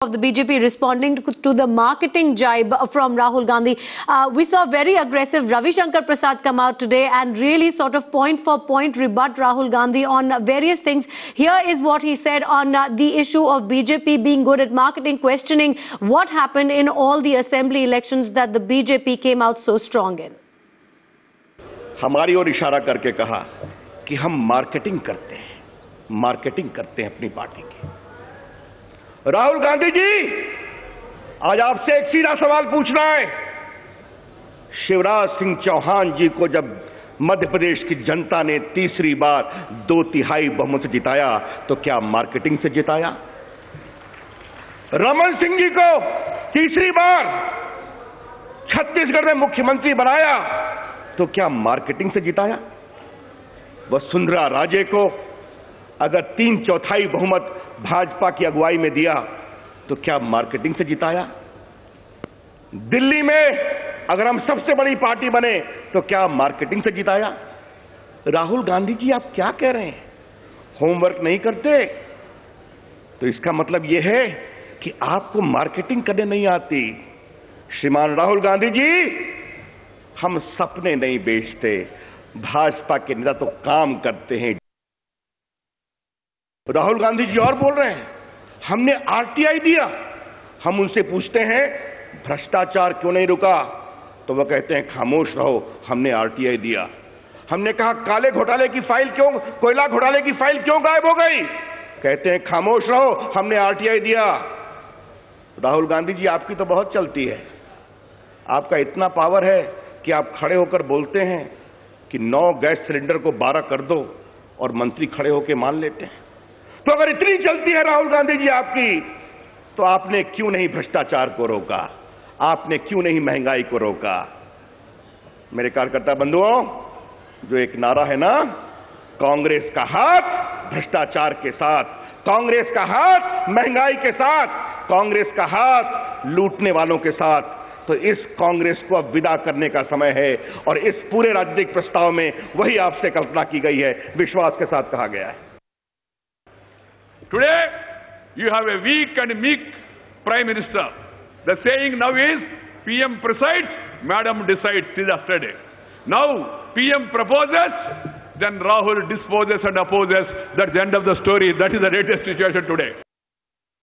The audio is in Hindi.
of the BJP responding to the marketing jibe from Rahul Gandhi. We saw very aggressive Ravi Shankar Prasad come out today and really sort of point for point rebut Rahul Gandhi on various things. Here is what he said on the issue of BJP being good at marketing, questioning what happened in all the assembly elections that the BJP came out so strong in. हमारी ओर इशारा करके कहा कि हम मार्केटिंग करते हैं अपनी पार्टी की। राहुल गांधी जी, आज आपसे एक सीधा सवाल पूछना है। शिवराज सिंह चौहान जी को जब मध्य प्रदेश की जनता ने तीसरी बार 2/3 बहुमत से जिताया तो क्या मार्केटिंग से जिताया? रमन सिंह जी को तीसरी बार छत्तीसगढ़ में मुख्यमंत्री बनाया तो क्या मार्केटिंग से जिताया? वसुंधरा राजे को अगर 3/4 बहुमत भाजपा की अगुवाई में दिया तो क्या मार्केटिंग से जिताया? दिल्ली में अगर हम सबसे बड़ी पार्टी बने तो क्या मार्केटिंग से जिताया? राहुल गांधी जी, आप क्या कह रहे हैं? होमवर्क नहीं करते? तो इसका मतलब यह है कि आपको मार्केटिंग करने नहीं आती। श्रीमान राहुल गांधी जी, हम सपने नहीं बेचते, भाजपा के नेता तो काम करते हैं। राहुल गांधी जी और बोल रहे हैं, हमने आरटीआई दिया। हम उनसे पूछते हैं भ्रष्टाचार क्यों नहीं रुका, तो वह कहते हैं खामोश रहो, हमने आरटीआई दिया। हमने कहा काले घोटाले की फाइल क्यों, कोयला घोटाले की फाइल क्यों गायब हो गई, कहते हैं खामोश रहो, हमने आरटीआई दिया। राहुल गांधी जी, आपकी तो बहुत चलती है। आपका इतना पावर है कि आप खड़े होकर बोलते हैं कि 9 गैस सिलेंडर को 12 कर दो और मंत्री खड़े होकर मान लेते हैं। तो अगर इतनी चलती है राहुल गांधी जी आपकी, तो आपने क्यों नहीं भ्रष्टाचार को रोका? आपने क्यों नहीं महंगाई को रोका? मेरे कार्यकर्ता बंधुओं, जो एक नारा है ना, कांग्रेस का हाथ भ्रष्टाचार के साथ, कांग्रेस का हाथ महंगाई के साथ, कांग्रेस का हाथ लूटने वालों के साथ, तो इस कांग्रेस को अब विदा करने का समय है। और इस पूरे राजनीतिक प्रस्ताव में वही आपसे कल्पना की गई है, विश्वास के साथ कहा गया है। Today, you have a weak and meek Prime Minister. The saying now is, PM presides, Madam decides, till yesterday. Now, PM proposes, then Rahul disposes and opposes. That's the end of the story. That is the latest situation today.